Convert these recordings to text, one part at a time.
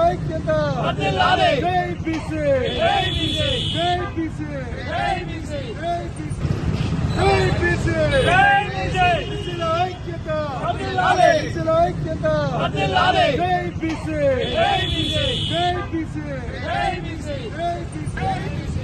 ఐక్యత జై బీసీ జై బీసీ జై బీసీ జై బీసీ జై బీసీ జై బీసీ బీసీల ఐక్యత బీసీల ఐక్యత జై బీసీ జై బీసీ జై బీసీ జై బీసీ జై బీసీ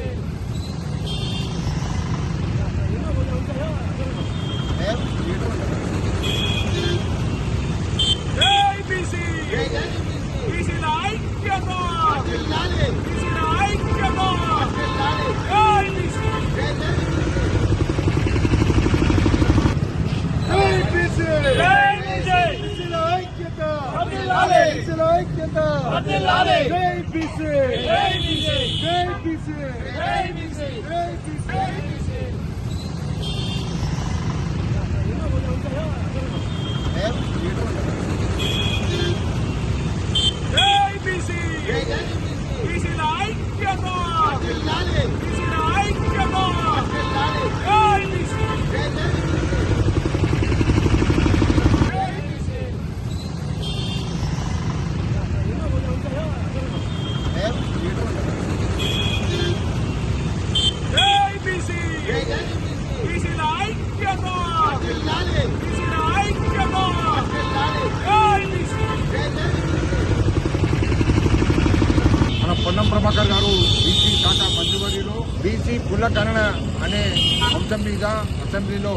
పొన్నం ప్రభాకర్ గారు బీసీ శాఖ మంత్రివర్యులు బీసీ కుల గణన అనే అంశం మీద అసెంబ్లీలో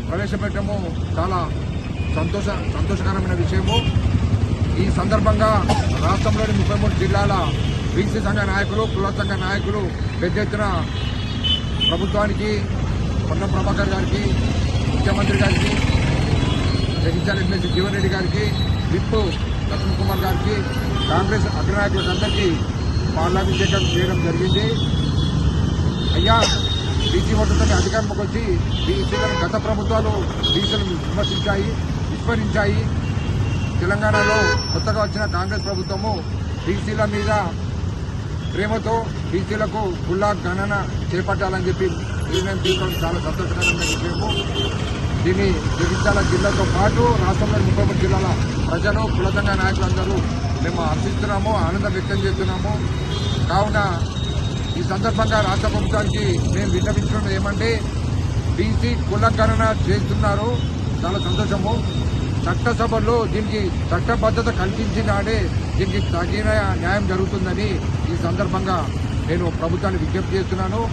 ప్రవేశపెట్టడము చాలా సంతోషకరమైన విషయము. ఈ సందర్భంగా రాష్ట్రంలోని 33 జిల్లాల బీసీ సంఘ నాయకులు, కుల సంఘ నాయకులు పెద్ద ఎత్తున ప్రభుత్వానికి, పొన్నం ప్రభాకర్ గారికి, ముఖ్యమంత్రి గారికి, జగిత్యాల ఎమ్మెల్సీ జీవన్ రెడ్డి గారికి, విప్ లక్ష్మణ్ కుమార్ గారికి, కాంగ్రెస్ అగ్రనాయకులందరికీ పాలాభిషేకం చేయడం జరిగింది. అయ్యా, బీసీ ఓట్లతో అధికారంలోకి వచ్చి బీసీలను గత ప్రభుత్వాలు బీసీలను విస్మరించాయి. తెలంగాణలో కొత్తగా వచ్చిన కాంగ్రెస్ ప్రభుత్వము బీసీల మీద ప్రేమతో బీసీలకు కుల గణన చేపట్టాలని చెప్పి నిర్ణయం తీసుకోవడం చాలా సంతోషకరమైన విషయము. దీన్ని జగిత్యాల జిల్లాతో పాటు రాష్ట్రంలోని 33 జిల్లాల ప్రజలు, కుల సంఘ నాయకులందరూ మేము హర్షిస్తున్నాము, ఆనందం వ్యక్తం చేస్తున్నాము. కావున ఈ సందర్భంగా రాష్ట్ర ప్రభుత్వానికి మేము విన్నవించడం ఏమంటే, బీసీ కుల గణన చేస్తున్నారు, చాలా సంతోషము. చట్టసభల్లో దీనికి చట్టబద్ధత కల్పించినాడే దీనికి తగిన న్యాయం జరుగుతుందని ఈ సందర్భంగా నేను ప్రభుత్వాన్ని విజ్ఞప్తి చేస్తున్నాను.